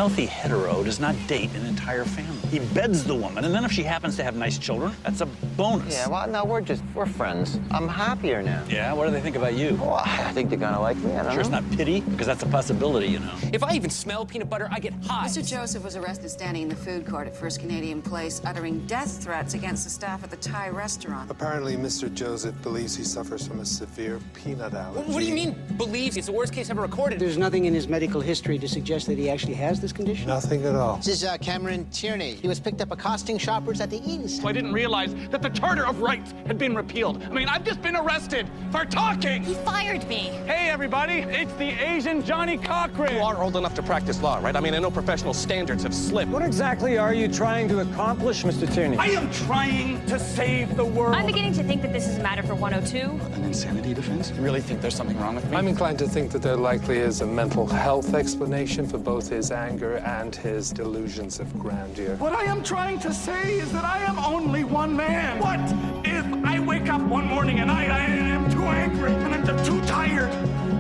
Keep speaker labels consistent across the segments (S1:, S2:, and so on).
S1: healthy hetero does not date an entire family. He beds the woman, and then if she happens to have nice children, that's a bonus.
S2: Yeah, well, no, we're friends. I'm happier now.
S1: Yeah? What do they think about you?
S2: Well, I think they're gonna like me. I don't know.
S1: Sure it's not pity? Because that's a possibility, you know.
S3: If I even smell peanut butter, I get high.
S4: Mr. Joseph was arrested standing in the food court at First Canadian Place, uttering death threats against the staff at the Thai restaurant.
S5: Apparently, Mr. Joseph believes he suffers from a severe peanut allergy.
S3: What do you mean, believes? It's the worst case ever recorded.
S6: There's nothing in his medical history to suggest that he actually has this condition?
S5: Nothing at all.
S6: This is Cameron Tierney. He was picked up accosting shoppers at the Eden Center.
S7: So I didn't realize that the Charter of Rights had been repealed. I mean, I've just been arrested for talking.
S8: He fired me.
S7: Hey, everybody, it's the Asian Johnny Cochran.
S3: You are old enough to practice law, right? I mean, I know professional standards have slipped.
S9: What exactly are you trying to accomplish, Mr. Tierney?
S7: I am trying to save the world.
S8: I'm beginning to think that this is a matter for 102.
S1: An insanity defense?
S3: You really think there's something wrong with me?
S5: I'm inclined to think that there likely is a mental health explanation for both his anger and his delusions of grandeur.
S7: What I am trying to say is that I am only one man. What if I wake up one morning and I am too angry and I'm just too tired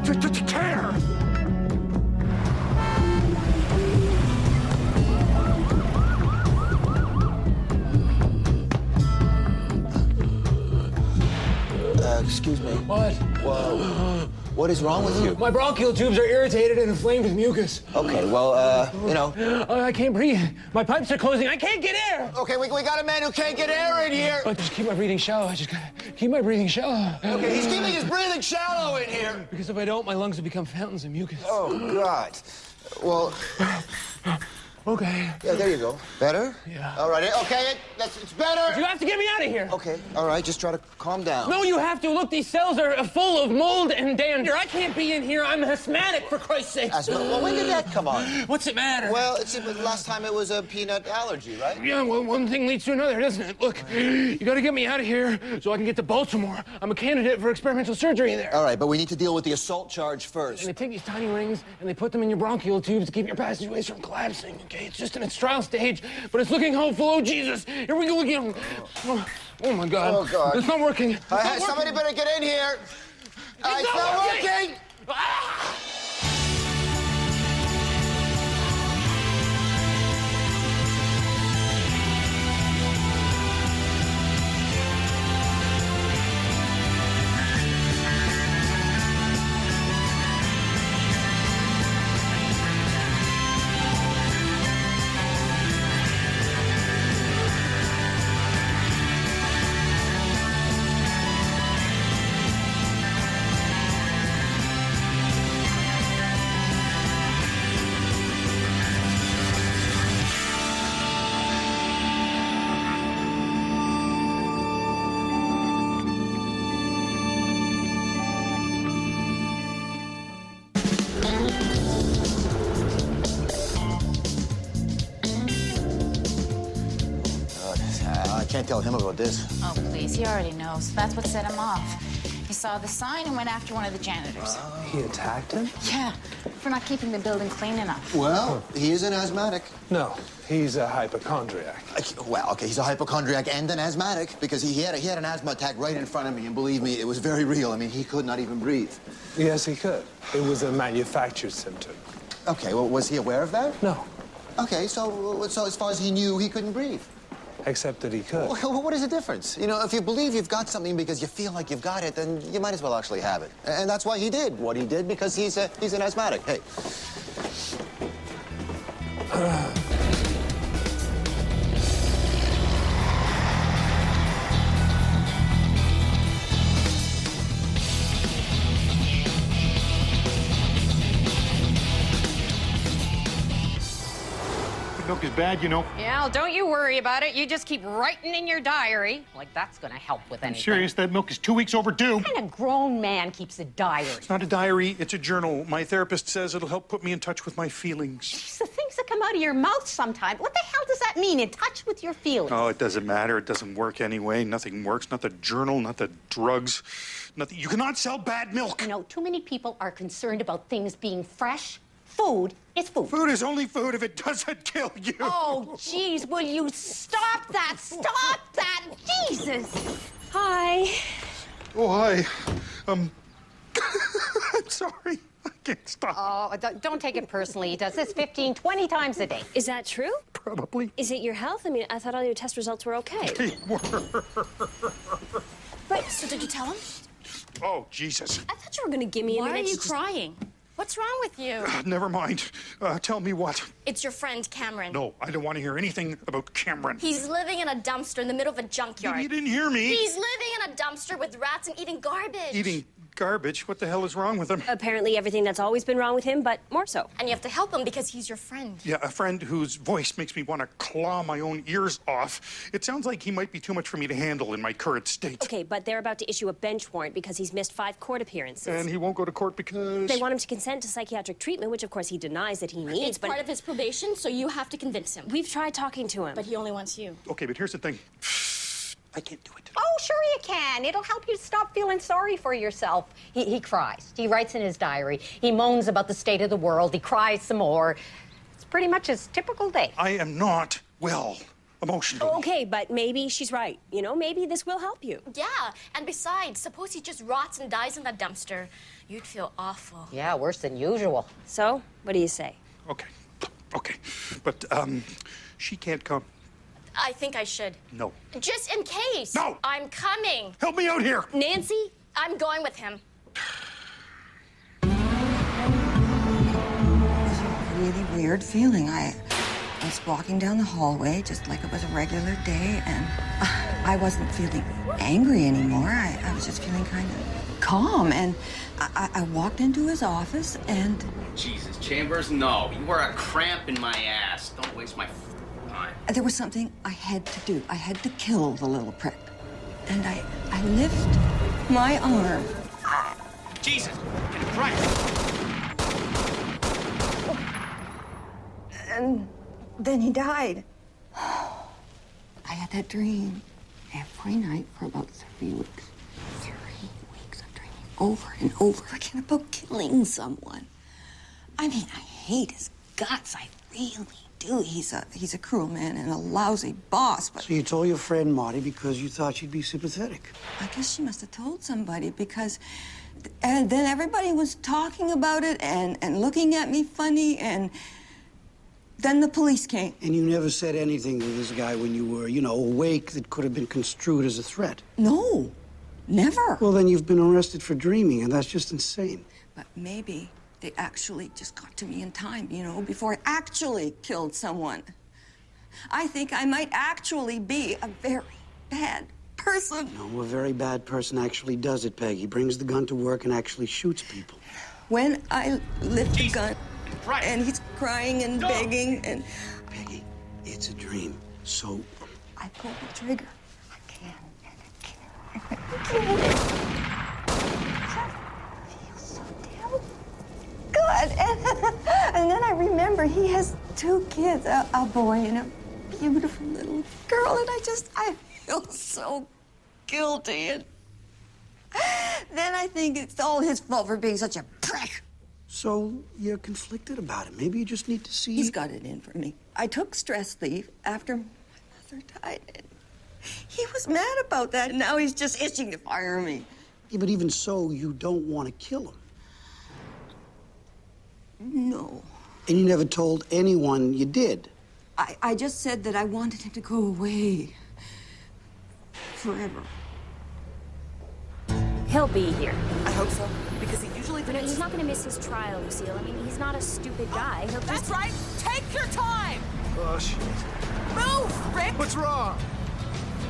S7: to care?
S2: Excuse me.
S9: What?
S2: Whoa. What is wrong with you?
S9: My bronchial tubes are irritated and inflamed with mucus.
S2: Okay, well, you know.
S9: I can't breathe. My pipes are closing. I can't get air.
S2: Okay, we got a man who can't get air in here.
S9: Just keep my breathing shallow. I just gotta keep my breathing shallow.
S2: Okay, he's keeping his breathing shallow in here.
S9: Because if I don't, my lungs will become fountains of mucus.
S2: Oh, God. Well,
S9: Okay.
S2: yeah, there you go. Better?
S9: Yeah.
S2: All right, okay, it's better.
S9: You have to get me out of here.
S2: Okay, all right, just try to calm down.
S9: No, you have to. Look, these cells are full of mold and dander. I can't be in here. I'm asthmatic, for Christ's sake.
S2: Well, when did that come on?
S9: What's it matter?
S2: Well, last time it was a peanut allergy, right?
S9: Yeah, well, one thing leads to another, doesn't it? Look, you gotta get me out of here so I can get to Baltimore. I'm a candidate for experimental surgery there.
S2: All right, but we need to deal with the assault charge first.
S9: And they take these tiny rings and they put them in your bronchial tubes to keep your passageways from collapsing, okay? It's just in its trial stage, but it's looking hopeful. Oh, Jesus. Here we go again. Oh, my God.
S2: Oh, God.
S9: It's not working.
S2: Somebody better get in here. It's not working.
S9: Ah!
S2: I can't tell him about this.
S8: Oh, please, he already knows. That's what set him off. He saw the sign and went after one of the janitors.
S5: He attacked him?
S8: Yeah, for not keeping the building clean enough.
S2: Well, he is an asthmatic.
S5: No, he's a hypochondriac.
S2: Well, okay, he's a hypochondriac and an asthmatic because he had an asthma attack right in front of me, and believe me, it was very real. I mean, he could not even breathe.
S5: Yes, he could. It was a manufactured symptom.
S2: Okay, well, was he aware of that?
S5: No,
S2: Okay, so as far as he knew, he couldn't breathe.
S5: except that he could.
S2: Well, what is the difference? You know, if you believe you've got something because you feel like you've got it, then you might as well actually have it. And that's why he did what he did, because he's an asthmatic. Hey.
S7: Milk is bad, you know.
S10: Yeah, well, don't you worry about it. You just keep writing in your diary. Like, that's gonna help with anything.
S7: I'm serious, that milk is 2 weeks overdue.
S10: What kind of grown man keeps a diary?
S7: It's not a diary, it's a journal. My therapist says it'll help put me in touch with my feelings.
S10: Jeez, the things that come out of your mouth sometimes. What the hell does that mean, in touch with your feelings?
S7: Oh, it doesn't matter. It doesn't work anyway. Nothing works. Not the journal, not the drugs. Nothing. You cannot sell bad milk.
S10: You know, too many people are concerned about things being fresh. Food is food.
S7: Food is only food if it doesn't kill you.
S10: Oh, jeez, will you stop that? Stop that! Jesus! Hi.
S7: Oh, hi. I'm sorry. I can't stop.
S10: Oh, don't take it personally. He does this 15, 20 times a day.
S11: Is that true?
S7: Probably.
S11: Is it your health? I mean, I thought all your test results were okay.
S7: They were.
S11: But, so did you tell him?
S7: Oh, Jesus.
S11: I thought you were going to give me a minute.
S8: Why are you
S11: to
S8: crying? What's wrong with you?
S7: Never mind. Tell me what.
S8: It's your friend, Cameron.
S7: No, I don't want to hear anything about Cameron.
S8: He's living in a dumpster in the middle of a junkyard.
S7: You didn't hear me.
S8: He's living in a dumpster with rats and eating garbage.
S7: Eating garbage? What the hell is wrong with him?
S11: Apparently everything that's always been wrong with him, but more so.
S8: And you have to help him because he's your friend.
S7: Yeah, a friend whose voice makes me want to claw my own ears off. It sounds like he might be too much for me to handle in my current state.
S11: Okay, but they're about to issue a bench warrant because he's missed 5 court appearances.
S7: And he won't go to court because...
S11: They want him to consent to psychiatric treatment, which of course he denies that he needs,
S8: It's part of his probation, so you have to convince him.
S11: We've tried talking to him.
S8: But he only wants you.
S7: Okay, but here's the thing. I can't do it.
S10: Oh, sure you can. It'll help you stop feeling sorry for yourself. He cries. He writes in his diary. He moans about the state of the world. He cries some more. It's pretty much his typical day.
S7: I am not well emotionally.
S11: Okay, but maybe she's right. You know, maybe this will help you.
S8: Yeah, and besides, suppose he just rots and dies in that dumpster. You'd feel awful.
S10: Yeah, worse than usual.
S11: So, what do you say?
S7: Okay. But, she can't come.
S8: I think I should.
S7: No.
S8: Just in case.
S7: No!
S8: I'm coming.
S7: Help me out here!
S11: Nancy?
S8: I'm going with him.
S12: Really weird feeling. I was walking down the hallway just like it was a regular day, and I wasn't feeling angry anymore. I was just feeling kind of calm, and I walked into his office, and...
S13: Jesus, Chambers, no. You were a cramp in my ass. Don't waste my time.
S12: There was something I had to do. I had to kill the little prick. And I lift my arm.
S13: Jesus, Christ.
S12: And then he died. I had that dream every night for about 3 weeks. 3 weeks of dreaming over and over again about killing someone. I mean, I hate his guts. I really do. He's a cruel man and a lousy boss, but...
S14: So you told your friend Marty because you thought she'd be sympathetic?
S12: I guess she must have told somebody because... And then everybody was talking about it and looking at me funny, and then the police came.
S14: And you never said anything to this guy when you were, you know, awake that could have been construed as a threat?
S12: No, never.
S14: Well, then you've been arrested for dreaming, and that's just insane.
S12: But maybe they actually just got to me in time, you know, before I actually killed someone. I think I might actually be a very bad person.
S14: No, a very bad person actually does it, Peg. He brings the gun to work and actually shoots people.
S12: When I lift the gun, and he's crying and begging, and...
S14: Peggy, it's a dream, so...
S12: I pull the trigger. I can't. Good. And then I remember he has 2 kids, a boy and a beautiful little girl, and I feel so guilty. And then I think it's all his fault for being such a prick.
S14: So you're conflicted about it. Maybe you just need to see...
S12: He's got it in for me. I took stress leave after my mother died. And he was mad about that, and now he's just itching to fire me.
S14: Yeah, but even so, you don't want to kill him.
S12: No.
S14: And you never told anyone you did?
S12: I just said that I wanted him to go away. Forever.
S11: He'll be here.
S15: I hope so, because he usually...
S11: You know, he's not going to miss his trial, Lucille. I mean, he's not a stupid guy. He'll
S15: That's right. Take your time.
S16: Oh, shit.
S15: Move, Rick.
S16: What's wrong?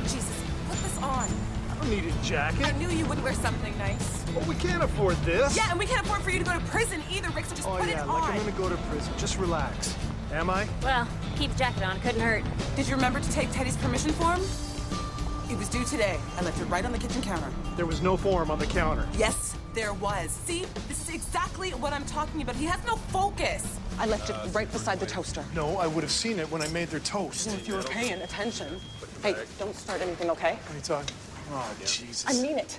S15: Jesus, put this on.
S16: I don't need a jacket.
S15: I knew you would wear something nice.
S16: Well, we can't afford this.
S15: Yeah, and we can't afford for you to go to prison either, Rick, so just put it on.
S16: Like I'm gonna go to prison. Just relax. Am I?
S11: Well, keep the jacket on. It couldn't hurt.
S15: Did you remember to take Teddy's permission form? It was due today. I left it right on the kitchen counter.
S16: There was no form on the counter.
S15: Yes, there was. See, this is exactly what I'm talking about. He has no focus. I left it right beside the toaster.
S16: No, I would have seen it when I made their toast.
S15: Well, if you were paying attention. Hey, don't start anything, okay?
S16: What are you talking? Oh, Jesus.
S15: I mean it.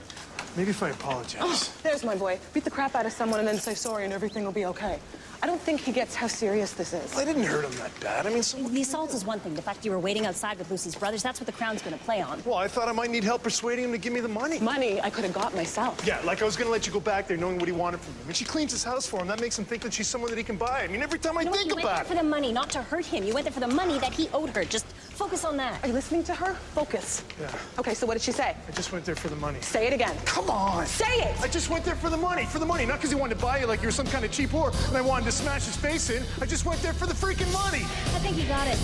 S16: Maybe if I apologize.
S15: Oh, there's my boy. Beat the crap out of someone and then say sorry and everything will be okay. I don't think he gets how serious this is.
S16: I didn't hurt him that bad. I mean,
S11: The assault is one thing. The fact you were waiting outside with Lucy's brothers, that's what the Crown's gonna play on.
S16: well, I thought I might need help persuading him to give me the money.
S15: Money I could have got myself.
S16: Yeah, like I was gonna let you go back there knowing what he wanted from him. And she cleans his house for him. That makes him think that she's someone that he can buy. I mean, every time I
S11: You know what?
S16: think
S11: You went
S16: about
S11: there for the money, not to hurt him. You went there for the money that he owed her. Just focus on that.
S15: Are you listening to her? Focus.
S16: Yeah.
S15: Okay, so what did she say?
S16: I just went there for the money.
S15: Say it again.
S16: Come on.
S15: Say it!
S16: I just went there for the money, not because he wanted to buy you like you were some kind of cheap whore and I wanted to smash his face in. I just went there for the freaking money.
S11: I think you got it.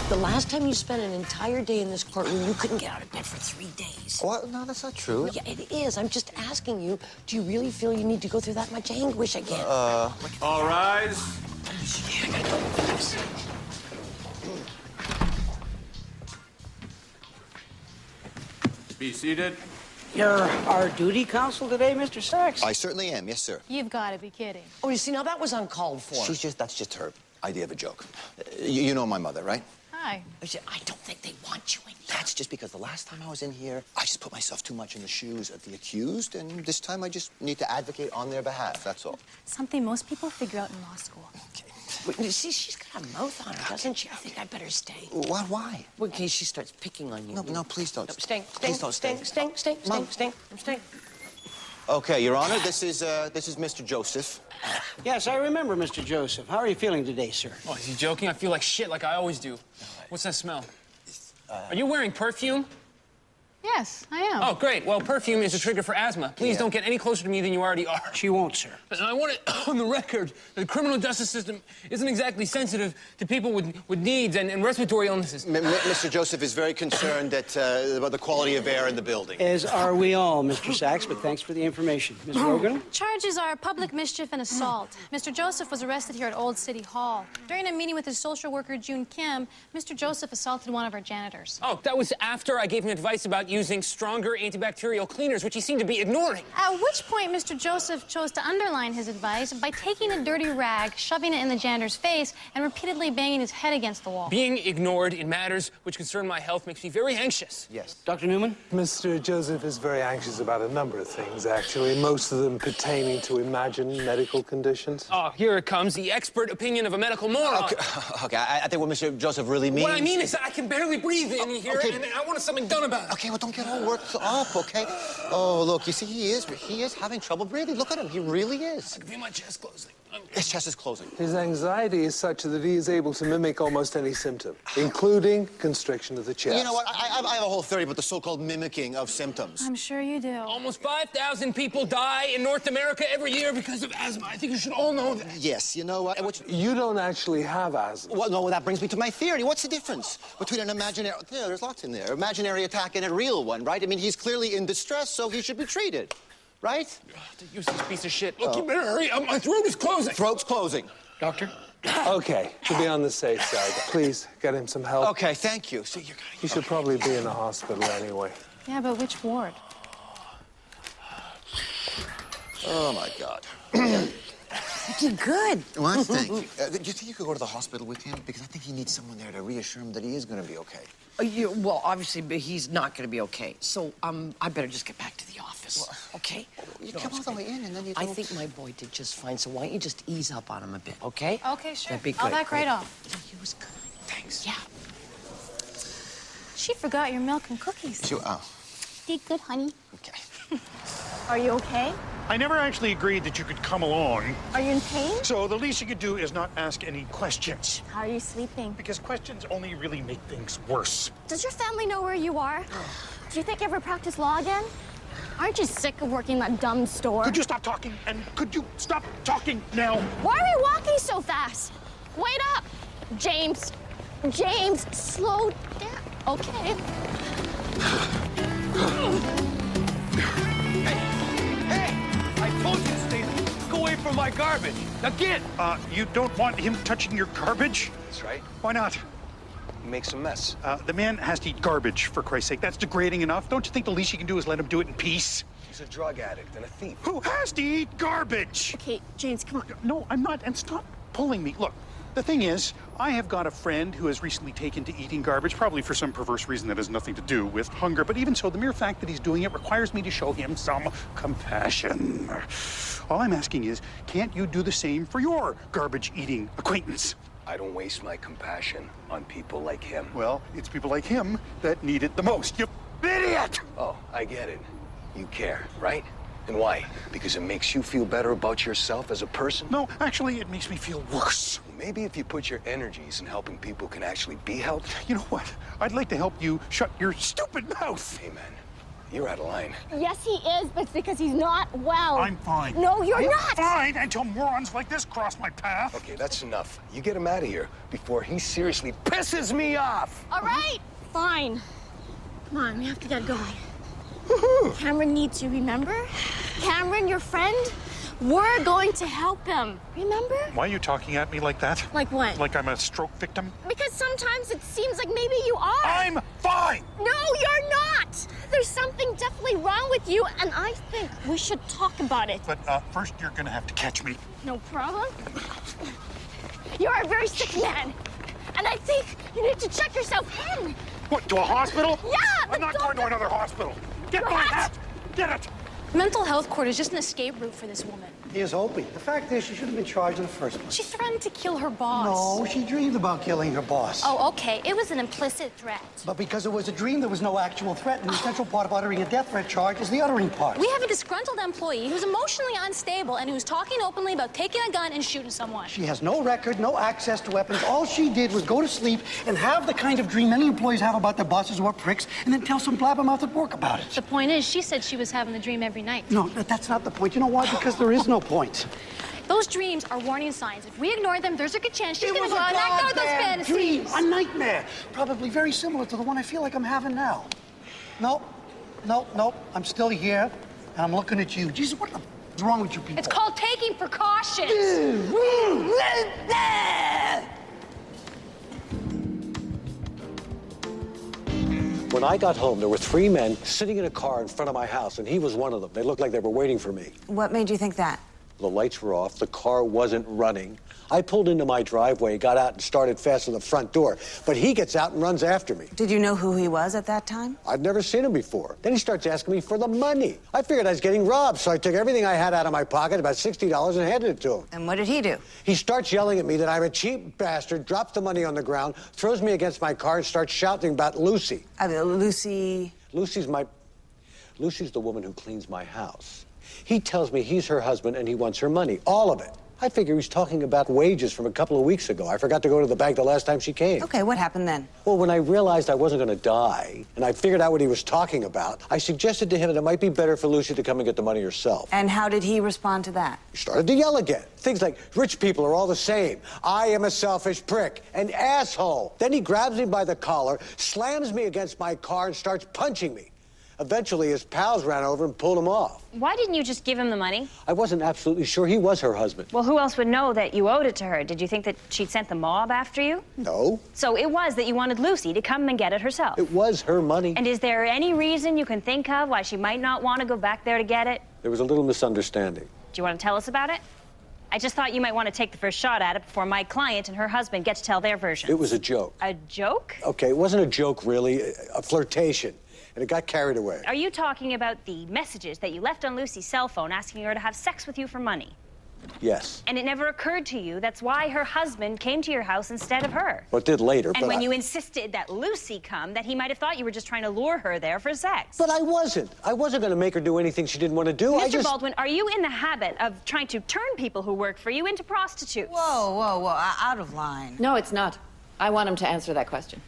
S17: The last time you spent an entire day in this courtroom, you couldn't get out of bed for 3 days.
S2: What? No, that's not true.
S17: Yeah, it is. I'm just asking you, do you really feel you need to go through that much anguish again?
S18: All rise. Be seated.
S14: You're our duty counsel today, Mr. Sachs?
S2: I certainly am, yes, sir.
S8: You've got to be kidding.
S17: Oh, you see, now that was uncalled for.
S2: That's just her idea of a joke. You know my mother, right?
S8: Hi.
S17: I don't think they want you in here.
S2: That's just because the last time I was in here, I just put myself too much in the shoes of the accused, and this time I just need to advocate on their behalf, that's all.
S8: Something most people figure out in law school.
S17: Wait, you see, she's got a mouth on her, doesn't she? I think I'd better stay.
S2: Why?
S17: Well, in case she starts picking on you.
S2: No, please don't.
S17: No, stay.
S2: Please don't stay.
S17: Stay.
S2: Okay, Your Honor, this is Mr. Joseph.
S14: Yes, I remember Mr. Joseph. How are you feeling today, sir?
S9: Oh, is he joking? I feel like shit, like I always do. What's that smell? Are you wearing perfume?
S8: Yes, I am.
S9: Oh, great. Well, perfume is a trigger for asthma. Please don't get any closer to me than you already are.
S14: She won't, sir.
S9: And I want it on the record that the criminal justice system isn't exactly sensitive to people with needs and respiratory illnesses.
S2: Mr. Joseph is very concerned about the quality of air in the building.
S14: As are we all, Mr. Sachs, but thanks for the information. Ms. Rogan?
S8: Charges are public mischief and assault. Mr. Joseph was arrested here at Old City Hall. During a meeting with his social worker, June Kim, Mr. Joseph assaulted one of our janitors.
S9: Oh, that was after I gave him advice about using stronger antibacterial cleaners, which he seemed to be ignoring.
S8: At which point, Mr. Joseph chose to underline his advice by taking a dirty rag, shoving it in the janitor's face, and repeatedly banging his head against the wall.
S9: Being ignored in matters which concern my health makes me very anxious.
S2: Yes.
S14: Dr. Newman?
S5: Mr. Joseph is very anxious about a number of things, actually, most of them pertaining to imagined medical conditions.
S9: Oh, here it comes, the expert opinion of a medical moron.
S2: Okay, I think what Mr. Joseph really means...
S9: What I mean is that I can barely breathe in here, and I want something done about it.
S2: Okay, well, don't get all worked up, okay? Oh, look, you see, he is having trouble breathing. Look at him, he really is.
S9: I can feel my chest closing.
S2: His chest is closing.
S5: His anxiety is such that he is able to mimic almost any symptom, including constriction of the chest.
S2: You know what? I have a whole theory about the so-called mimicking of symptoms.
S8: I'm sure you do.
S9: Almost 5,000 people die in North America every year because of asthma. I think you should all know that.
S2: Yes, you know what?
S5: You don't actually have asthma.
S2: Well, no, that brings me to my theory. What's the difference between an imaginary... Yeah, there's lots in there. Imaginary attack and a real one, right? I mean, he's clearly in distress, so he should be treated. Right?
S9: The useless piece of shit. Look, you better hurry up. My throat is closing.
S2: Throat's closing.
S14: Doctor?
S5: Okay, to be on the safe side, please get him some help.
S2: Okay, thank you. So
S5: He should probably be in the hospital anyway.
S8: Yeah, but which ward?
S2: Oh, my God.
S17: You did good.
S2: Well, thank you. Do you think you could go to the hospital with him? Because I think he needs someone there to reassure him that he is going to be okay.
S17: Well, obviously, but he's not going to be okay. So, I better just get back to the office, okay?
S2: You come all the way in and then you
S17: I think my boy did just fine, so why don't you just ease up on him a bit, okay?
S8: Okay, sure.
S17: That'd be good.
S8: I'll back right off.
S17: He was good.
S2: Thanks.
S17: Yeah.
S8: She forgot your milk and cookies.
S11: Did good, honey.
S2: Okay.
S11: Are you okay?
S7: I never actually agreed that you could come along.
S11: Are you in pain?
S7: So the least you could do is not ask any questions.
S11: How are you sleeping?
S7: Because questions only really make things worse.
S11: Does your family know where you are? Do you think you ever practice law again? Aren't you sick of working that dumb store?
S7: Could you stop talking? And could you stop talking now?
S11: Why are we walking so fast? Wait up! James, slow down. Okay.
S7: I told you to stay away from my garbage. Now get! You don't want him touching your garbage?
S16: That's right.
S7: Why not?
S16: He makes a mess.
S7: The man has to eat garbage, for Christ's sake. That's degrading enough. Don't you think the least you can do is let him do it in peace?
S16: He's a drug addict and a thief.
S7: Who has to eat garbage?
S11: Okay, James, come on.
S7: No, I'm not. And stop pulling me. Look,
S19: The thing is, I have got a friend who has recently taken to eating garbage, probably for some perverse reason that has nothing to do with hunger. But even so, the mere fact that he's doing it requires me to show him some compassion. All I'm asking is, can't you do the same for your garbage-eating acquaintance?
S20: I don't waste my compassion on people like him.
S19: Well, it's people like him that need it the most. You idiot!
S20: Oh, I get it. You care, right? And why? Because it makes you feel better about yourself as a person?
S19: No, actually, it makes me feel worse.
S20: Maybe if you put your energies in helping people can actually be helped.
S19: You know what? I'd like to help you shut your stupid mouth.
S20: Hey, man, you're out of line.
S11: Yes, he is, but it's because he's not well.
S19: I'm fine.
S11: No, you're not.
S19: Fine until morons like this cross my path.
S20: Okay, that's enough. You get him out of here before he seriously pisses me off.
S11: All right, fine. Come on, we have to get going. Cameron needs you, remember? Cameron, your friend, we're going to help him. Remember?
S19: Why are you talking at me like that?
S11: Like what?
S19: Like I'm a stroke victim?
S11: Because sometimes it seems like maybe you are.
S19: I'm fine!
S11: No, you're not! There's something definitely wrong with you, and I think we should talk about it.
S19: But first, you're gonna have to catch me.
S11: No problem. You're a very sick man, and I think you need to check yourself in.
S19: What, to a hospital?
S11: Yeah!
S19: I'm not going to another hospital. Get my hat! Get it!
S8: Mental health court is just an escape route for this woman.
S14: He is Opie. The fact is, she shouldn't have been charged in the first place.
S8: She threatened to kill her boss.
S14: No, she dreamed about killing her boss.
S8: Oh, okay. It was an implicit threat.
S14: But because it was a dream, there was no actual threat, and the central part of uttering a death threat charge is the uttering part.
S8: We have a disgruntled employee who's emotionally unstable and who's talking openly about taking a gun and shooting someone.
S14: She has no record, no access to weapons. All she did was go to sleep and have the kind of dream many employees have about their bosses who are pricks, and then tell some blabbermouth at work about it.
S8: The point is, she said she was having the dream every night.
S14: No, that's not the point. You know why? Because there is no point.
S8: Those dreams are warning signs. If we ignore them, there's a good chance she's gonna go out and act out those fantasies.
S14: Dream, a nightmare. Probably very similar to the one I feel like I'm having now. Nope. I'm still here, and I'm looking at you. Jesus, what the is wrong with you people?
S8: It's called taking precautions.
S21: When I got home, there were 3 men sitting in a car in front of my house, and he was one of them. They looked like they were waiting for me.
S22: What made you think that?
S21: The lights were off. The car wasn't running. I pulled into my driveway, got out, and started fast to the front door. But he gets out and runs after me.
S22: Did you know who he was at that time?
S21: I'd never seen him before. Then he starts asking me for the money. I figured I was getting robbed, so I took everything I had out of my pocket, about $60, and handed it to him.
S22: And what did he do?
S21: He starts yelling at me that I'm a cheap bastard, drops the money on the ground, throws me against my car, and starts shouting about Lucy.
S22: Lucy?
S21: Lucy's the woman who cleans my house. He tells me he's her husband and he wants her money, all of it. I figure he's talking about wages from a couple of weeks ago. I forgot to go to the bank the last time she came.
S22: Okay, what happened then?
S21: Well, when I realized I wasn't going to die and I figured out what he was talking about, I suggested to him that it might be better for Lucy to come and get the money herself.
S22: And how did he respond to that?
S21: He started to yell again. Things like, rich people are all the same. I am a selfish prick, an asshole. Then he grabs me by the collar, slams me against my car, and starts punching me. Eventually, his pals ran over and pulled him off.
S23: Why didn't you just give him the money?
S21: I wasn't absolutely sure he was her husband.
S23: Well, who else would know that you owed it to her? Did you think that she'd sent the mob after you?
S21: No.
S23: So it was that you wanted Lucy to come and get it herself?
S21: It was her money.
S23: And is there any reason you can think of why she might not want to go back there to get it?
S21: There was a little misunderstanding.
S23: Do you want to tell us about it? I just thought you might want to take the first shot at it before my client and her husband get to tell their version.
S21: It was a joke.
S23: A joke?
S21: Okay, it wasn't a joke, really. A flirtation. And it got carried away.
S23: Are you talking about the messages that you left on Lucy's cell phone asking her to have sex with you for money?
S21: Yes.
S23: And it never occurred to you that's why her husband came to your house instead of her?
S21: Well, it did later,
S23: and when you insisted that Lucy come, that he might have thought you were just trying to lure her there for sex.
S21: But I wasn't. I wasn't going to make her do anything she didn't want to do.
S23: Mr. Baldwin, are you in the habit of trying to turn people who work for you into prostitutes?
S22: Whoa, out of line.
S24: No, it's not. I want him to answer that question.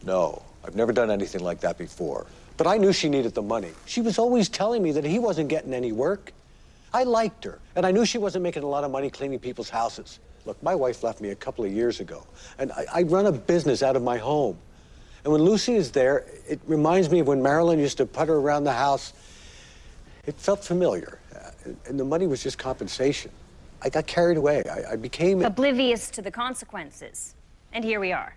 S21: No, I've never done anything like that before. But I knew she needed the money. She was always telling me that he wasn't getting any work. I liked her, and I knew she wasn't making a lot of money cleaning people's houses. Look, my wife left me a couple of years ago, and I run a business out of my home. And when Lucy is there, it reminds me of when Marilyn used to putter around the house. It felt familiar, and the money was just compensation. I got carried away. I became
S23: oblivious to the consequences. And here we are.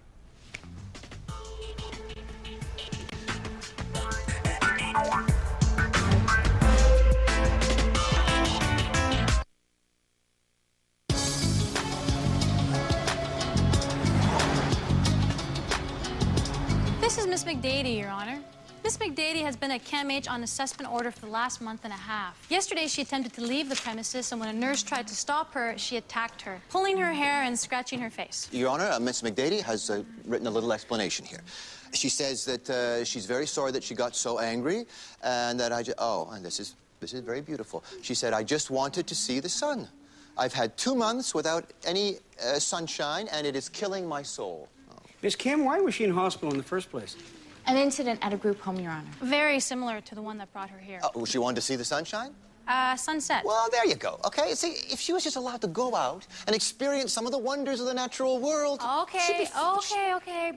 S8: McDady, Your Honor. Miss McDady has been at CAMH on assessment order for the last month and a half. Yesterday, she attempted to leave the premises, and when a nurse tried to stop her, she attacked her, pulling her hair and scratching her face.
S2: Your Honor, Miss McDady has written a little explanation here. She says that she's very sorry that she got so angry, and that and this is very beautiful. She said, I just wanted to see the sun. I've had 2 months without any sunshine, and it is killing my soul.
S1: Miss Kim, why was she in hospital in the first place?
S11: An incident at a group home, Your Honor.
S8: Very similar to the one that brought her here.
S2: She wanted to see the sunshine?
S8: Sunset.
S2: Well, there you go, okay? See, if she was just allowed to go out and experience some of the wonders of the natural world...
S8: Okay.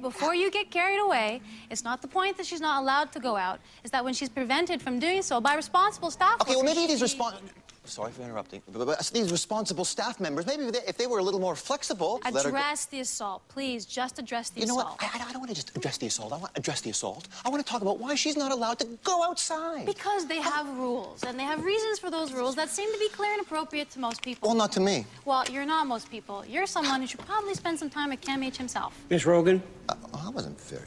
S8: Before you get carried away, it's not the point that she's not allowed to go out. It's that when she's prevented from doing so by responsible staff
S2: Okay, well,
S8: workers,
S2: maybe these Sorry for interrupting. But these responsible staff members, maybe if they were a little more flexible...
S8: Address the assault. Please, just address the assault.
S2: You know what? I don't want to just address the assault. I want to address the assault. I want to talk about why she's not allowed to go outside.
S8: Because they have rules, and they have reasons for those rules that seem to be clear and appropriate to most people.
S2: Well, not to me.
S8: Well, you're not most people. You're someone who should probably spend some time at CAMH himself.
S1: Miss Rogan?
S2: I wasn't very...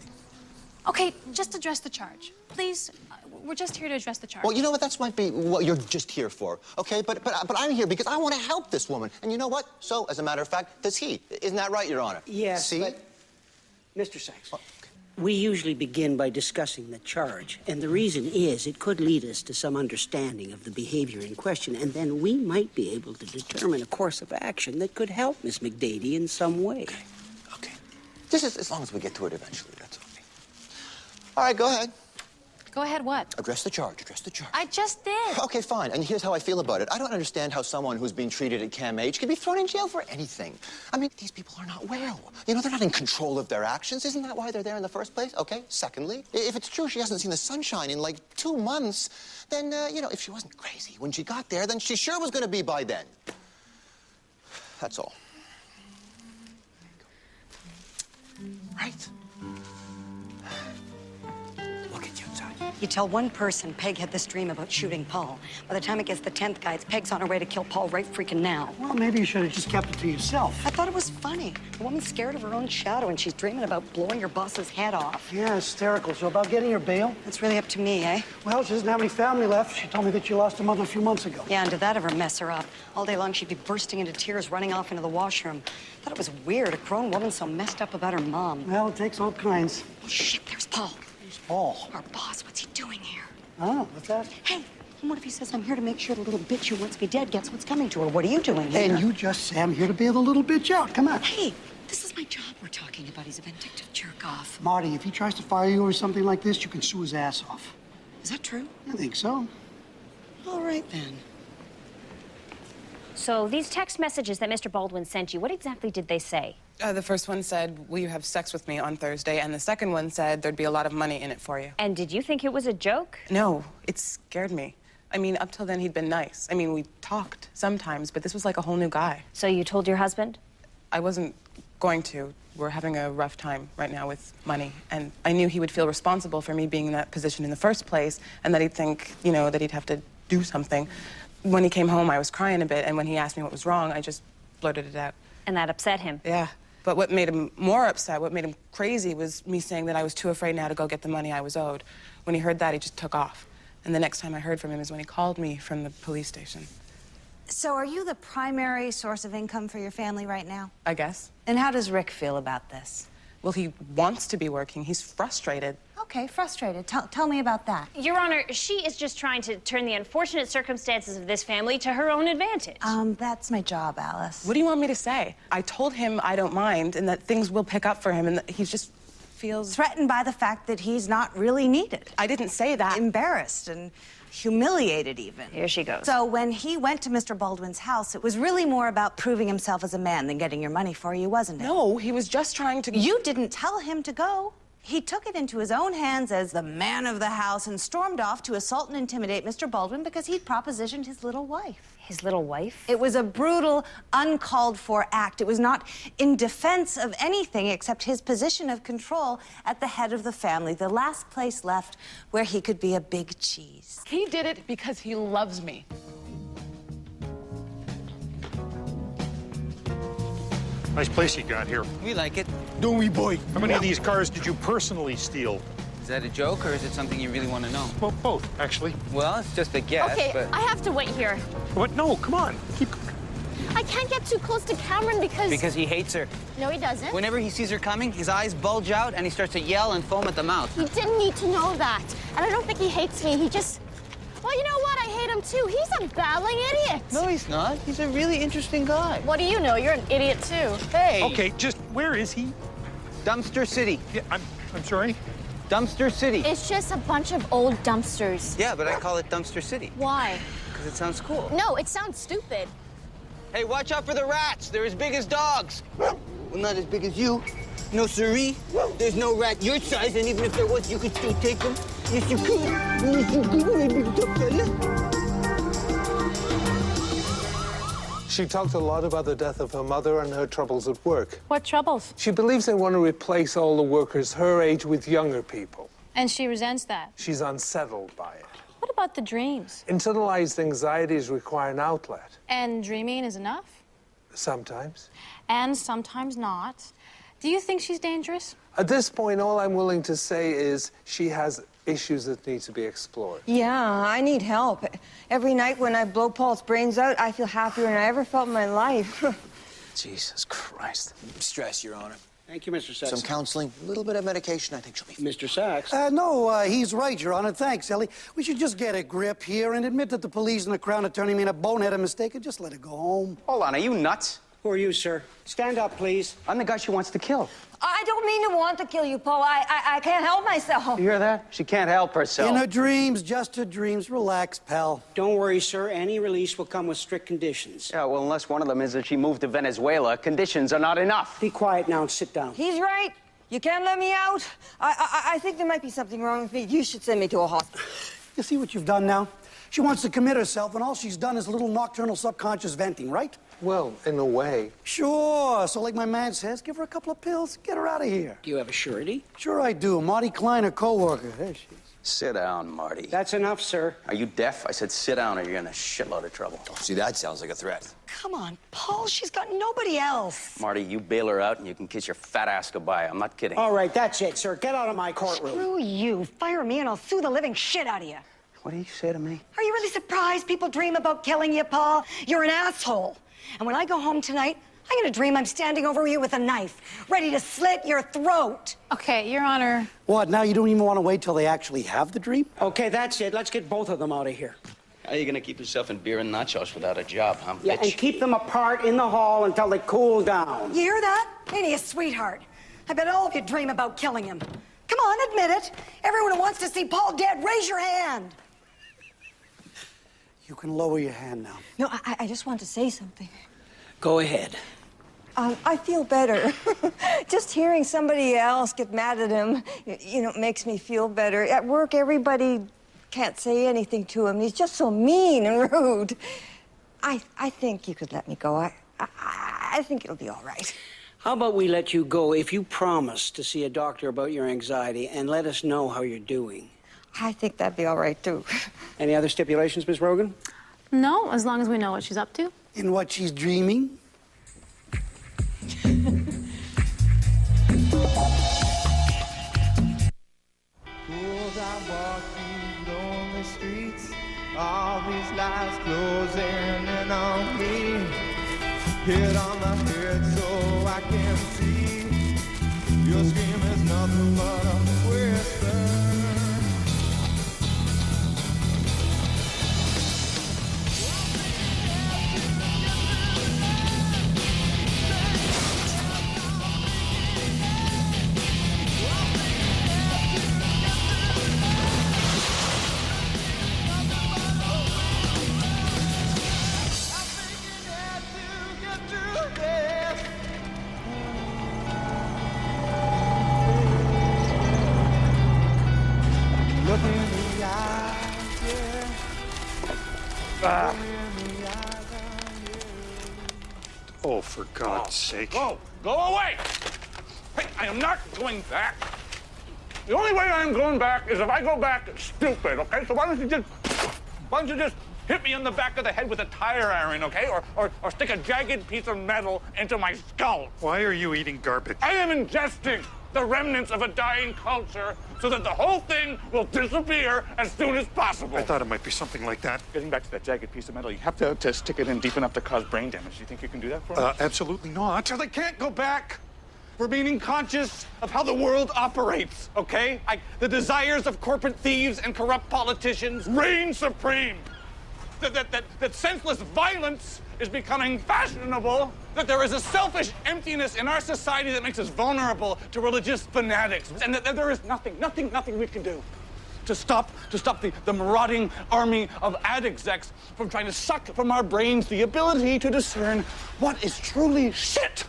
S8: Okay, just address the charge. Please, we're just here to address the charge.
S2: Well, you know what? That might be what you're just here for, okay? But I'm here because I want to help this woman. And you know what? So, as a matter of fact, does he. Isn't that right, Your Honor?
S1: Yes,
S2: See?
S1: but... Mr. Sachs, we usually begin by discussing the charge. And the reason is it could lead us to some understanding of the behavior in question. And then we might be able to determine a course of action that could help Miss McDady in some way.
S2: Okay. Just as long as we get to it eventually, that's okay. All right, go ahead.
S8: Go ahead what?
S2: Address the charge.
S8: I just did.
S2: Okay, fine. And here's how I feel about it. I don't understand how someone who's being treated at CAMH can be thrown in jail for anything. I mean, these people are not well. You know, they're not in control of their actions. Isn't that why they're there in the first place? Okay, secondly, if it's true she hasn't seen the sunshine in, like, 2 months, then, you know, if she wasn't crazy when she got there, then she sure was going to be by then. That's all. Right.
S10: You tell one person Peg had this dream about shooting Paul. By the time it gets the 10th guy, it's Peg's on her way to kill Paul right freaking now.
S14: Well, maybe you should have just kept it to yourself.
S10: I thought it was funny. The woman's scared of her own shadow, and she's dreaming about blowing your boss's head off.
S14: Yeah, hysterical. So about getting her bail?
S10: It's really up to me, eh?
S14: Well, she doesn't have any family left. She told me that she lost her mother a few months ago.
S10: Yeah, and did that ever mess her up? All day long, she'd be bursting into tears, running off into the washroom. I thought it was weird, a grown woman so messed up about her mom.
S14: Well, it takes all kinds.
S10: Oh, shit, there's Paul.
S14: Who's Paul?
S10: Our boss, what's he doing here?
S14: Oh, what's that?
S10: Hey, and what if he says, I'm here to make sure the little bitch who wants me dead gets what's coming to her? What are you doing here?
S14: And you just say, I'm here to bail the little bitch out. Come on.
S10: Hey, this is my job we're talking about. He's a vindictive jerk off.
S14: Marty, if he tries to fire you or something like this, you can sue his ass off.
S10: Is that true?
S14: I think so.
S10: All right, then.
S23: So these text messages that Mr. Baldwin sent you, what exactly did they say?
S15: The first one said, will you have sex with me on Thursday? And the second one said, there'd be a lot of money in it for you.
S23: And did you think it was a joke?
S15: No, it scared me. I mean, up till then, he'd been nice. I mean, we talked sometimes, but this was like a whole new guy.
S23: So you told your husband?
S15: I wasn't going to. We're having a rough time right now with money. And I knew he would feel responsible for me being in that position in the first place, and that he'd think, you know, that he'd have to do something. When he came home, I was crying a bit, and when he asked me what was wrong, I just blurted it out.
S23: And that upset him?
S15: Yeah. But what made him more upset, what made him crazy, was me saying that I was too afraid now to go get the money I was owed. When he heard that, he just took off. And the next time I heard from him is when he called me from the police station.
S22: So are you the primary source of income for your family right now?
S15: I guess.
S22: And how does Rick feel about this?
S15: Well, he wants to be working. He's frustrated.
S22: Okay, frustrated. Tell me about that.
S23: Your Honor, she is just trying to turn the unfortunate circumstances of this family to her own advantage.
S22: That's my job, Alice.
S15: What do you want me to say? I told him I don't mind and that things will pick up for him and that he just feels...
S22: Threatened by the fact that he's not really needed.
S15: I didn't say that.
S22: Embarrassed and humiliated even.
S23: Here she goes.
S22: So when he went to Mr. Baldwin's house, it was really more about proving himself as a man than getting your money for you, wasn't it?
S15: No, he was just trying to...
S22: You didn't tell him to go. He took it into his own hands as the man of the house and stormed off to assault and intimidate Mr. Baldwin because he'd propositioned his little wife.
S23: His little wife?
S22: It was a brutal, uncalled-for act. It was not in defense of anything except his position of control at the head of the family, the last place left where he could be a big cheese.
S15: He did it because he loves me.
S19: Nice place you got here.
S1: We like it.
S19: Don't we, boy? How many of these cars did you personally steal?
S3: Is that a joke, or is it something you really want to know?
S19: Well, both, actually.
S3: Well, it's just a guess,
S11: Okay,
S3: but...
S11: I have to wait here.
S19: What? No, come on. Keep...
S11: I can't get too close to Cameron because...
S3: Because he hates her.
S11: No, he doesn't.
S3: Whenever he sees her coming, his eyes bulge out, and he starts to yell and foam at the mouth.
S11: He didn't need to know that. And I don't think he hates me. He just... Well, you know what? I hate him, too. He's a babbling idiot.
S3: No, he's not. He's a really interesting guy.
S11: What do you know? You're an idiot, too.
S3: Hey!
S19: Okay, just where is he?
S3: Dumpster City.
S19: Yeah, I'm sorry?
S3: Dumpster City.
S11: It's just a bunch of old dumpsters.
S3: Yeah, but I call it Dumpster City.
S11: Why?
S3: Because it sounds cool.
S11: No, it sounds stupid.
S3: Hey, watch out for the rats. They're as big as dogs. Well, not as big as you. No, siree. There's no rat your size, and even if there was, you could still take them. Yes, you could. Yes, you could. Big tough fella.
S5: She talked a lot about the death of her mother and her troubles at work.
S8: What troubles?
S5: She believes they want to replace all the workers her age with younger people.
S8: And she resents that.
S5: She's unsettled by it.
S8: What about the dreams?
S5: Internalized anxieties require an outlet.
S8: And dreaming is enough?
S5: Sometimes.
S8: And sometimes not. Do you think she's dangerous?
S5: At this point, all I'm willing to say is she has issues that need to be explored.
S12: Yeah, I need help. Every night when I blow Paul's brains out, I feel happier than I ever felt in my life.
S20: Jesus Christ. Stress, Your Honor.
S1: Thank you, Mr. Sachs.
S2: Some counseling, a little bit of medication, I think she'll be fine.
S1: Mr. Sachs.
S14: No, he's right, Your Honor. Thanks, Ellie. We should just get a grip here and admit that the police and the Crown Attorney made a boneheaded mistake and just let it go home.
S3: Hold on, are you nuts?
S1: Who are you, sir? Stand up, please.
S3: I'm the guy she wants to kill.
S12: I don't mean to want to kill you, Paul. I can't help myself.
S3: You hear that? She can't help herself.
S14: In her dreams, just her dreams. Relax, pal.
S1: Don't worry, sir. Any release will come with strict conditions.
S3: Yeah, well, unless one of them is that she moved to Venezuela, conditions are not enough.
S1: Be quiet now and sit down.
S12: He's right. You can't let me out. I think there might be something wrong with me. You should send me to a hospital.
S14: You see what you've done now? She wants to commit herself, and all she's done is a little nocturnal subconscious venting, right?
S5: Well, in a way.
S14: Sure. So like my man says, give her a couple of pills, get her out of here.
S1: Do you have a surety?
S14: Sure I do. Marty Klein, her co-worker. There she is.
S20: Sit down, Marty.
S1: That's enough, sir.
S20: Are you deaf? I said sit down or you're in a shitload of trouble. Oh, see, that sounds like a threat.
S12: Come on, Paul. She's got nobody else.
S20: Marty, you bail her out and you can kiss your fat ass goodbye. I'm not kidding.
S1: All right, that's it, sir. Get out of my courtroom.
S12: Screw you. Fire me and I'll sue the living shit out of you.
S20: What do you say to me?
S12: Are you really surprised people dream about killing you, Paul? You're an asshole. And when I go home tonight, I'm gonna dream I'm standing over you with a knife, ready to slit your throat.
S8: Okay, Your Honor.
S14: What, now you don't even want to wait till they actually have the dream?
S1: Okay, that's it. Let's get both of them out of here.
S20: How are you gonna keep yourself in beer and nachos without a job, huh,
S1: Yeah,
S20: bitch?
S1: and keep them apart in the hall until they cool down.
S12: You hear that? Ain't he a sweetheart? I bet all of you dream about killing him. Come on, admit it. Everyone who wants to see Paul dead, raise your hand.
S14: You can lower your hand now.
S12: No, I just want to say something.
S1: Go ahead.
S12: I feel better. Just hearing somebody else get mad at him, you know, makes me feel better. At work, everybody can't say anything to him. He's just so mean and rude. I think you could let me go. I think it'll be all right.
S1: How about we let you go if you promise to see a doctor about your anxiety and let us know how you're doing?
S12: I think that'd be all right, too.
S1: Any other stipulations, Miss Rogan?
S8: No, as long as we know what she's up to.
S14: In what she's dreaming?
S4: lonely streets, all these lights closing in on me. Hit on my head so I can see. Your scream is nothing but a whisper.
S19: Oh, for God's sake.
S7: Go away! Hey, I am not going back. The only way I am going back is if I go back stupid, okay? So why don't you just hit me in the back of the head with a tire iron, okay? Or stick a jagged piece of metal into my skull.
S19: Why are you eating garbage?
S7: I am ingesting the remnants of a dying culture so that the whole thing will disappear as soon as possible.
S19: I thought it might be something like that.
S7: Getting back to that jagged piece of metal, you have to stick it in deep enough to cause brain damage. Do you think you can do that for me?
S19: Absolutely not.
S7: Because I can't go back. Remaining conscious of how the world operates, okay? The desires of corporate thieves and corrupt politicians reign supreme. That senseless violence is becoming fashionable, that there is a selfish emptiness in our society that makes us vulnerable to religious fanatics, and that there is nothing we can do to stop the marauding army of ad execs from trying to suck from our brains the ability to discern what is truly shit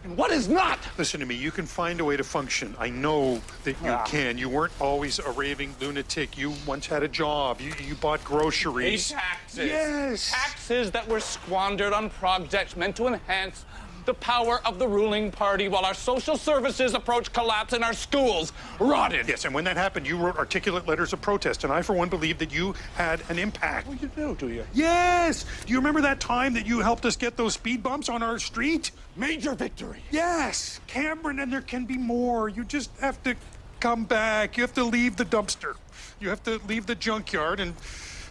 S7: and what is not.
S19: Listen to me, you can find a way to function. I know that you can. You weren't always a raving lunatic. You once had a job. You bought groceries.
S7: Pay taxes.
S19: Yes.
S7: Taxes that were squandered on projects meant to enhance the power of the ruling party while our social services approach collapse and our schools rotted.
S19: Yes, and when that happened, you wrote articulate letters of protest, and I, for one, believe that you had an impact.
S7: Well, you do you?
S19: Yes! Do you remember that time that you helped us get those speed bumps on our street?
S7: Major victory.
S19: Yes! Cameron, and there can be more. You just have to come back. You have to leave the dumpster. You have to leave the junkyard and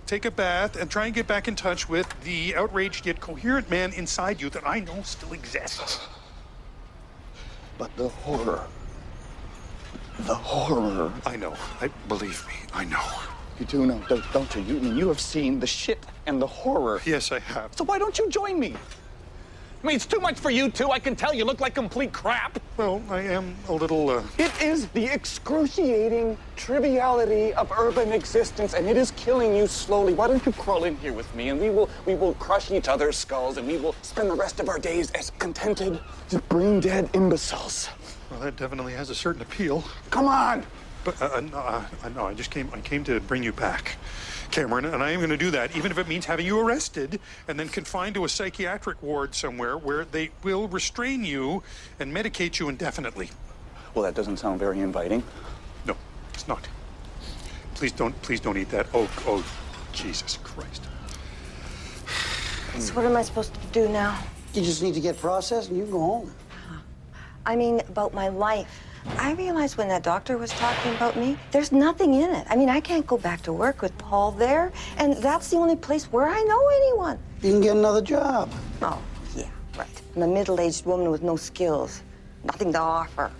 S19: take a bath and try and get back in touch with the outraged yet coherent man inside you that I know still exists.
S7: But the horror. The horror.
S19: I know. Believe me, I know.
S7: You do know, don't you? You have seen the shit and the horror.
S19: Yes, I have.
S7: So why don't you join me? I mean, it's too much for you two. I can tell you look like complete crap.
S19: Well, I am a little,
S7: It is the excruciating triviality of urban existence, and it is killing you slowly. Why don't you crawl in here with me, and we will crush each other's skulls, and we will spend the rest of our days as contented, brain-dead imbeciles.
S19: Well, that definitely has a certain appeal.
S7: Come on!
S19: But, no, I came to bring you back, Cameron, and I am going to do that, even if it means having you arrested and then confined to a psychiatric ward somewhere where they will restrain you and medicate you indefinitely.
S7: Well, that doesn't sound very inviting.
S19: No, it's not. Please don't eat that. Oh, Jesus Christ.
S12: So what am I supposed to do now?
S14: You just need to get processed and you can go home.
S12: I mean, about my life. I realized when that doctor was talking about me, there's nothing in it. I mean, I can't go back to work with Paul there, and that's the only place where I know anyone.
S14: You can get another job.
S12: Oh, yeah, right. I'm a middle-aged woman with no skills, nothing to offer.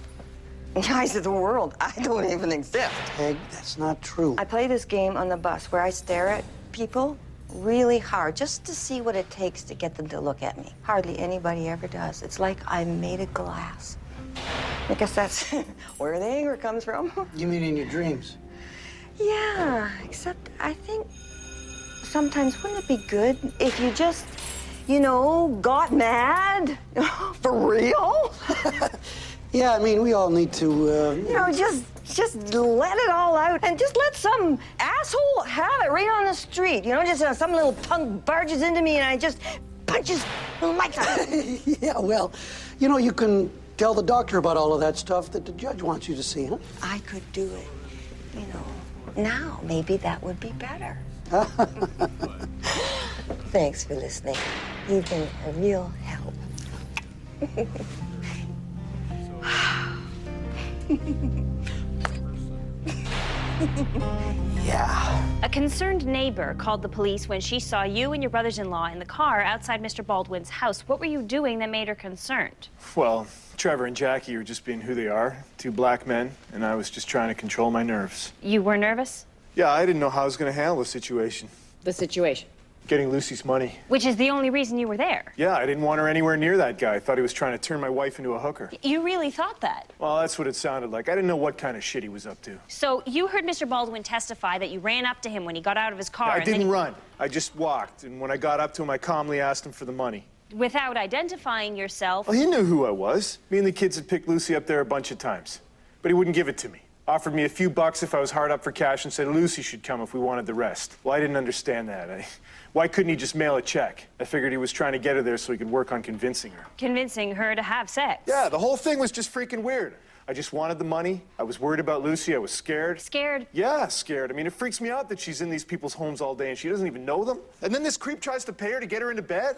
S12: In the eyes of the world, I don't even exist.
S14: Peg, that's not true.
S12: I play this game on the bus where I stare at people really hard just to see what it takes to get them to look at me. Hardly anybody ever does. It's like I'm made of glass. I guess that's where the anger comes from.
S14: You mean in your dreams?
S12: Yeah, except I think sometimes wouldn't it be good if you just, got mad? For real?
S14: Yeah, I mean, we all need to,
S12: just let it all out and just let some asshole have it right on the street. Just some little punk barges into me and I just punches like that.
S14: Yeah, well, you can tell the doctor about all of that stuff that the judge wants you to see, huh?
S12: I could do it, now. Maybe that would be better. Thanks for listening. You've been a real help.
S14: Yeah.
S23: A concerned neighbor called the police when she saw you and your brothers-in-law in the car outside Mr. Baldwin's house. What were you doing that made her concerned?
S6: Well, Trevor and Jackie were just being who they are, two black men, and I was just trying to control my nerves.
S23: You were nervous?
S6: Yeah, I didn't know how I was going to handle the situation.
S24: The situation?
S6: Getting Lucy's money.
S23: Which is the only reason you were there.
S6: Yeah, I didn't want her anywhere near that guy. I thought he was trying to turn my wife into a hooker.
S23: You really thought that?
S6: Well, that's what it sounded like. I didn't know what kind of shit he was up to.
S23: So you heard Mr. Baldwin testify that you ran up to him when he got out of his car.
S6: I didn't run. I just walked, and when I got up to him, I calmly asked him for the money.
S23: Without identifying yourself.
S6: Well, he knew who I was. Me and the kids had picked Lucy up there a bunch of times. But he wouldn't give it to me. Offered me a few bucks if I was hard up for cash and said Lucy should come if we wanted the rest. Well, I didn't understand that. Why couldn't he just mail a check? I figured he was trying to get her there so he could work on convincing her.
S23: Convincing her to have sex.
S6: Yeah, the whole thing was just freaking weird. I just wanted the money. I was worried about Lucy. I was scared.
S23: Scared?
S6: Yeah, scared. I mean, it freaks me out that she's in these people's homes all day and she doesn't even know them. And then this creep tries to pay her to get her into bed.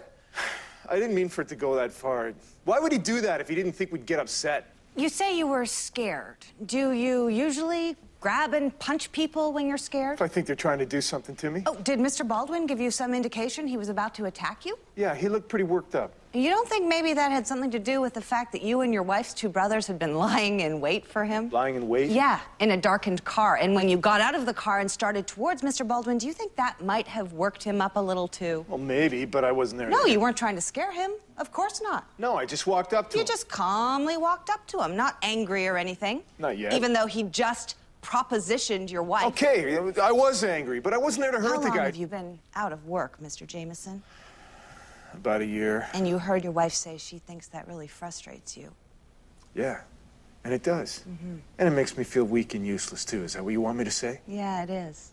S6: I didn't mean for it to go that far. Why would he do that if he didn't think we'd get upset?
S22: You say you were scared. Do you usually grab and punch people when you're scared?
S6: If I think they're trying to do something to me.
S22: Oh, did Mr. Baldwin give you some indication he was about to attack you?
S6: Yeah, he looked pretty worked up.
S22: You don't think maybe that had something to do with the fact that you and your wife's two brothers had been lying in wait for him?
S6: Lying in wait?
S22: Yeah, in a darkened car. And when you got out of the car and started towards Mr. Baldwin, do you think that might have worked him up a little too?
S6: Well, maybe, but I wasn't there.
S22: No, you weren't trying to scare him. Of course not.
S6: No, I just walked up to him.
S22: You just calmly walked up to him, not angry or anything.
S6: Not yet.
S22: Even though he just propositioned your wife.
S6: Okay, I was angry, but I wasn't there to hurt the
S22: How long
S6: guy.
S22: have you been out of work, Mr. Jameson?
S6: About a year.
S22: And you heard your wife say she thinks that really frustrates you.
S6: Yeah, and it does. And it makes me feel weak and useless, too. Is that what you want me to say?
S22: Yeah, it is.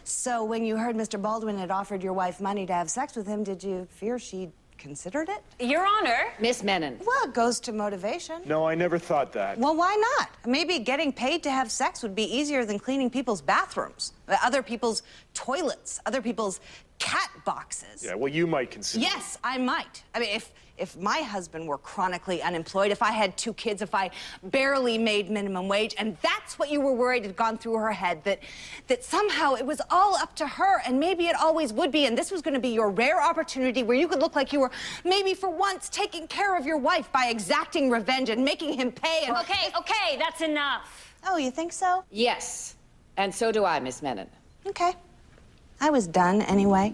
S22: So when you heard Mr. Baldwin had offered your wife money to have sex with him, did you fear she'd considered it?
S24: Your Honor. Miss Menon.
S22: Well, it goes to motivation.
S6: No, I never thought that.
S22: Well, why not? Maybe getting paid to have sex would be easier than cleaning people's bathrooms, other people's toilets, other people's cat boxes.
S6: Yeah, well, you might consider.
S22: Yes, I might. I mean, if my husband were chronically unemployed, if I had 2 kids, if I barely made minimum wage, and that's what you were worried had gone through her head, that somehow it was all up to her, and maybe it always would be, and this was going to be your rare opportunity where you could look like you were maybe for once taking care of your wife by exacting revenge and making him pay. And
S23: Okay, that's enough.
S22: Oh, you think so?
S24: Yes. And so do I, Miss Menon.
S22: Okay. I was done anyway.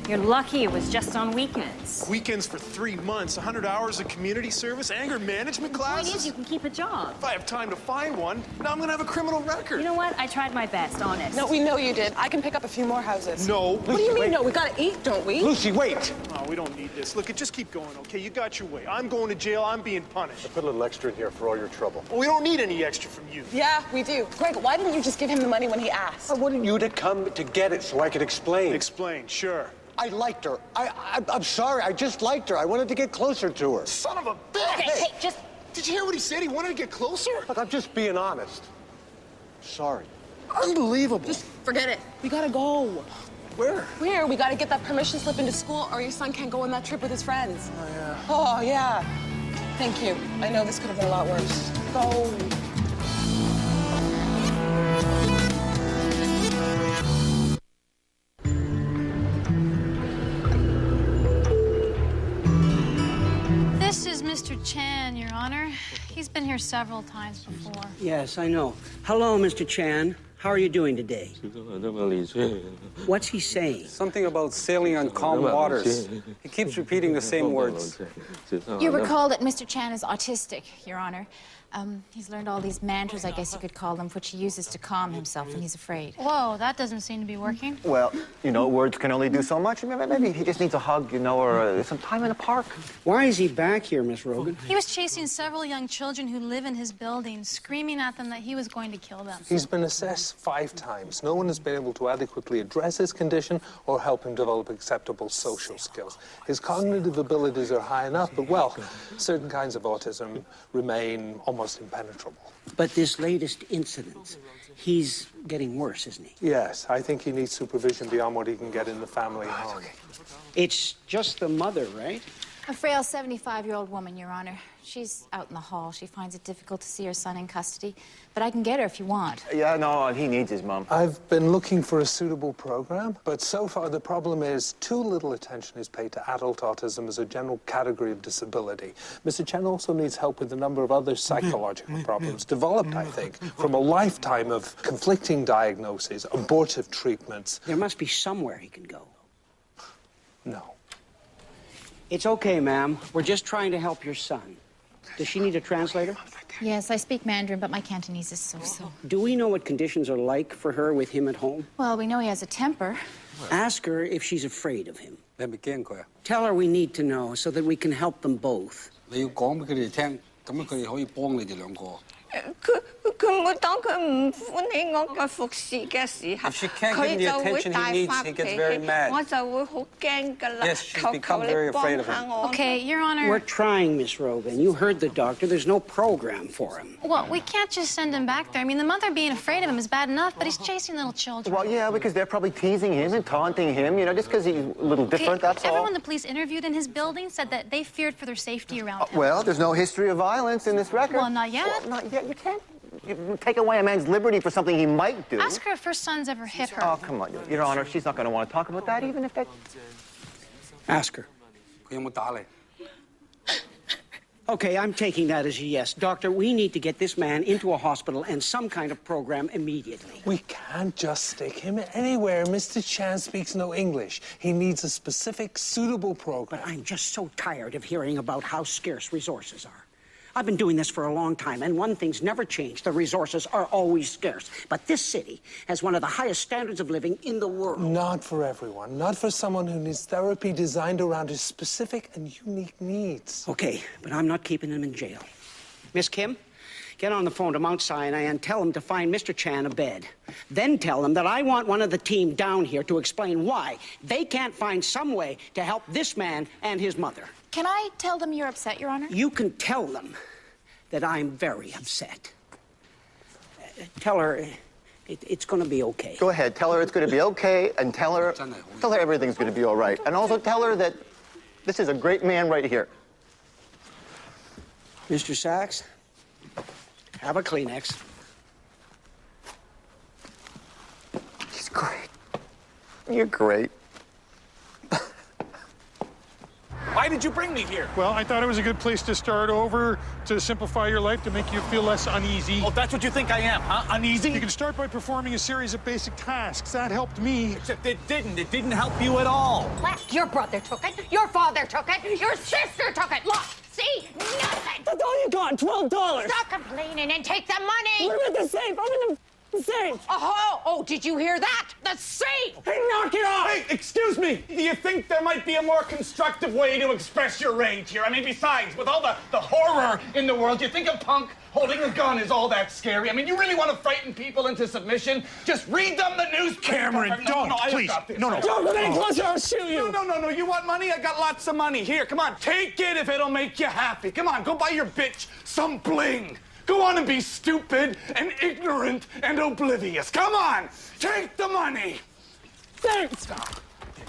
S23: You're lucky it was just on weekends.
S16: Weekends for 3 months, 100 hours of community service, anger management classes.
S23: The point is, you can keep a job.
S16: If I have time to find one, now I'm gonna have a criminal record.
S23: You know what? I tried my best, honest.
S15: No, we know you did. I can pick up a few more houses.
S16: No.
S15: What do you mean, no? We gotta eat, don't we?
S21: Lucy, wait!
S16: Oh, we don't need this. Look, just keep going, okay? You got your way. I'm going to jail. I'm being punished.
S21: I put a little extra in here for all your trouble.
S16: Well, we don't need any extra from you.
S15: Yeah, we do. Greg, why didn't you just give him the money when he asked?
S21: I wanted you to come to get it so I could explain.
S16: Explain, sure.
S21: I liked her. I'm sorry, I just liked her. I wanted to get closer to her.
S16: Son of a bitch!
S23: Okay, hey, just...
S16: Did you hear what he said? He wanted to get closer?
S21: Look, I'm just being honest. Sorry.
S16: Unbelievable.
S15: Just forget it. We gotta go.
S16: Where?
S15: Where? We gotta get that permission slip into school or your son can't go on that trip with his friends.
S16: Oh, yeah.
S15: Oh, yeah. Thank you. I know this could have been a lot worse. Go.
S8: This is Mr. Chan, Your Honor. He's been here several times before.
S1: Yes, I know. Hello, Mr. Chan. How are you doing today? What's he saying?
S9: Something about sailing on calm waters. He keeps repeating the same words.
S13: You recall that Mr. Chan is autistic, Your Honor. He's learned all these mantras, I guess you could call them, which he uses to calm himself when he's afraid.
S8: Whoa, that doesn't seem to be working.
S2: Well, you know, words can only do so much. Maybe he just needs a hug, you know, or some time in the park.
S1: Why is he back here, Miss Rogan?
S8: He was chasing several young children who live in his building, screaming at them that he was going to kill them.
S5: He's been assessed 5 times. No one has been able to adequately address his condition or help him develop acceptable social skills. His cognitive abilities are high enough, but, well, certain kinds of autism remain almost impenetrable.
S1: But this latest incident, he's getting worse, isn't he?
S5: Yes, I think he needs supervision beyond what he can get in the family home.
S1: It's just the mother, right?
S13: A frail 75-year-old woman, Your Honor. She's out in the hall. She finds it difficult to see her son in custody. But I can get her if you want.
S2: Yeah, no, he needs his mom.
S5: I've been looking for a suitable program, but so far the problem is too little attention is paid to adult autism as a general category of disability. Mr. Chen also needs help with a number of other psychological problems developed, I think, from a lifetime of conflicting diagnoses, abortive treatments.
S1: There must be somewhere he can go.
S5: No.
S1: It's okay, ma'am. We're just trying to help your son. Does she need a translator?
S13: Yes, I speak Mandarin, but my Cantonese is so-so.
S1: Do we know what conditions are like for her with him at home?
S13: Well, we know he has a temper.
S1: Ask her if she's afraid of him. Tell her we need to know so that we can help them both.
S9: If she can't give him the attention he needs, he gets very mad. Yes, she's become very afraid of him.
S8: Okay, Your Honor.
S1: We're trying, Miss Rogan. You heard the doctor. There's no program for him.
S8: Well, we can't just send him back there. I mean, the mother being afraid of him is bad enough, but he's chasing little children.
S2: Well, yeah, because they're probably teasing him and taunting him, you know, just because he's a little different, that's all.
S8: Everyone the police interviewed in his building said that they feared for their safety around him.
S2: Well, there's no history of violence in this record.
S8: Well, not yet.
S2: Well, not yet. You can't take away a man's liberty for something he might do.
S8: Ask her if her son's ever hit her.
S2: Oh, come on, Your Honor. She's not going to want to talk about that, even if that...
S1: Ask her. Okay, I'm taking that as a yes. Doctor, we need to get this man into a hospital and some kind of program immediately.
S5: We can't just stick him anywhere. Mr. Chan speaks no English. He needs a specific, suitable program.
S1: But I'm just so tired of hearing about how scarce resources are. I've been doing this for a long time, and one thing's never changed. The resources are always scarce. But this city has one of the highest standards of living in the world.
S5: Not for everyone. Not for someone who needs therapy designed around his specific and unique needs.
S1: Okay, but I'm not keeping him in jail. Miss Kim, get on the phone to Mount Sinai and tell them to find Mr. Chan a bed. Then tell them that I want one of the team down here to explain why they can't find some way to help this man and his mother.
S13: Can I tell them you're upset, Your Honor?
S1: You can tell them that I'm very upset. Tell her it's going to be okay.
S2: Go ahead. Tell her it's going to be okay, and tell her everything's going to be all right. And also tell her that this is a great man right here.
S1: Mr. Sachs, have a Kleenex.
S2: He's great. You're great.
S7: Why did you bring me here?
S19: Well, I thought it was a good place to start over, to simplify your life, to make you feel less uneasy.
S7: Oh, that's what you think I am, huh? Uneasy?
S19: You can start by performing a series of basic tasks. That helped me.
S7: Except it didn't. It didn't help you at all.
S10: What? Your brother took it. Your father took it. Your sister took it. Look, see? Nothing.
S11: That's all you got, $12.
S10: Stop complaining and take the money.
S11: What about the safe? I'm in the safe.
S10: Oh, did you hear that? The safe.
S11: Hey, knock it off.
S7: Hey, excuse me. Do you think there might be a more constructive way to express your rage here? I mean, besides, with all the horror in the world, you think a punk holding a gun is all that scary? I mean, you really want to frighten people into submission? Just read them the newspaper.
S19: Cameron, don't, please. No.
S11: Don't come any closer, I'll shoot you.
S7: No. You want money? I got lots of money. Here, come on. Take it if it'll make you happy. Come on, go buy your bitch some bling. Go on and be stupid and ignorant and oblivious. Come on, take the money.
S11: Thanks.
S7: There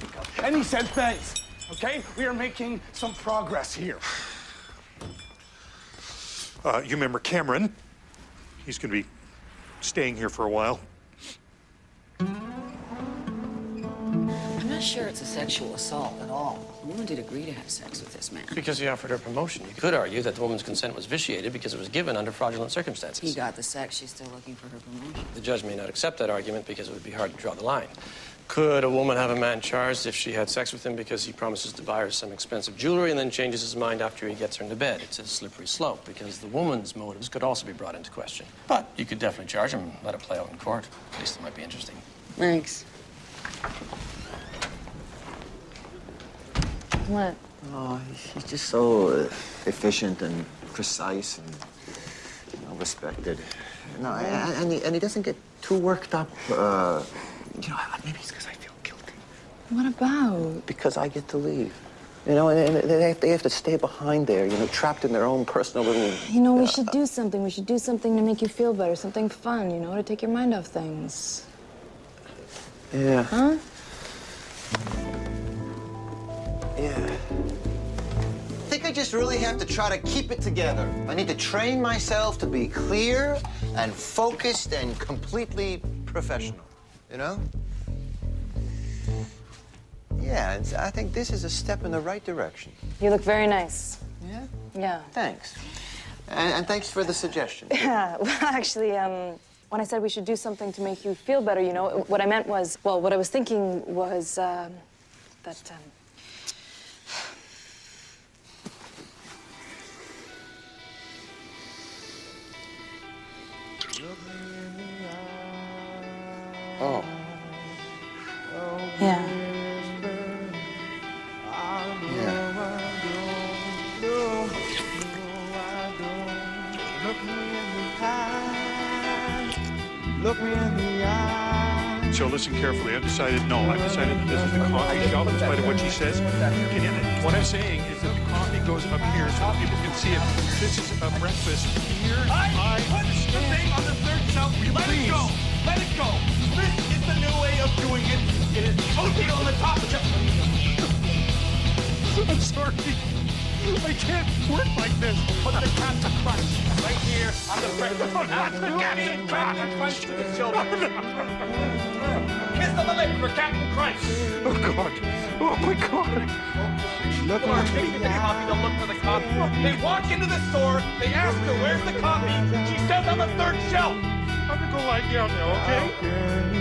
S7: you go. And he said thanks, okay? We are making some progress here.
S19: You remember Cameron? He's going to be staying here for a while.
S24: I'm not sure it's a sexual assault at all. The woman did agree to have sex with this man.
S17: Because he offered her promotion. You could argue that the woman's consent was vitiated because it was given under fraudulent circumstances.
S24: He got the sex. She's still looking for her promotion.
S17: The judge may not accept that argument because it would be hard to draw the line. Could a woman have a man charged if she had sex with him because he promises to buy her some expensive jewelry and then changes his mind after he gets her into bed? It's a slippery slope because the woman's motives could also be brought into question. But you could definitely charge him and let it play out in court. At least it might be interesting.
S24: Thanks.
S2: What? Oh, he's just so efficient and precise and respected. No, and he doesn't get too worked up. Maybe it's because I feel guilty.
S24: What about?
S2: Because I get to leave. You know, and they have to stay behind there, trapped in their own personal little...
S18: we should do something. We should do something to make you feel better, something fun, to take your mind off things.
S2: Yeah.
S18: Huh?
S2: Yeah. I think I just really have to try to keep it together. I need to train myself to be clear and focused and completely professional, Yeah, I think this is a step in the right direction.
S18: You look very nice.
S2: Yeah?
S18: Yeah.
S2: Thanks. And thanks for the suggestion.
S18: Yeah, well, actually, when I said we should do something to make you feel better, what I meant was, what I was thinking was that...
S17: Oh.
S18: Yeah.
S4: Look me in the eye. Look me in the eye.
S19: So listen carefully. I've decided that this is the coffee shop, in spite of what she says. What I'm saying is that the coffee goes up here so that people can see it. This is a breakfast here.
S7: I put the thing on the third shelf. Let it go. Let it go. This is the new way of doing it. It is posted on the top of the...
S19: I'm sorry. I can't work like this.
S7: Put the Captain Crunch right here on the breakfast. Captain Crunch to the children. Kiss on the lips for Captain Crunch.
S19: Oh, God. Oh, my God.
S7: People are taking the coffee to look for the coffee. They walk into the store. They ask her, where's the coffee? She says on the third shelf.
S19: I'm going to go lie down now, okay?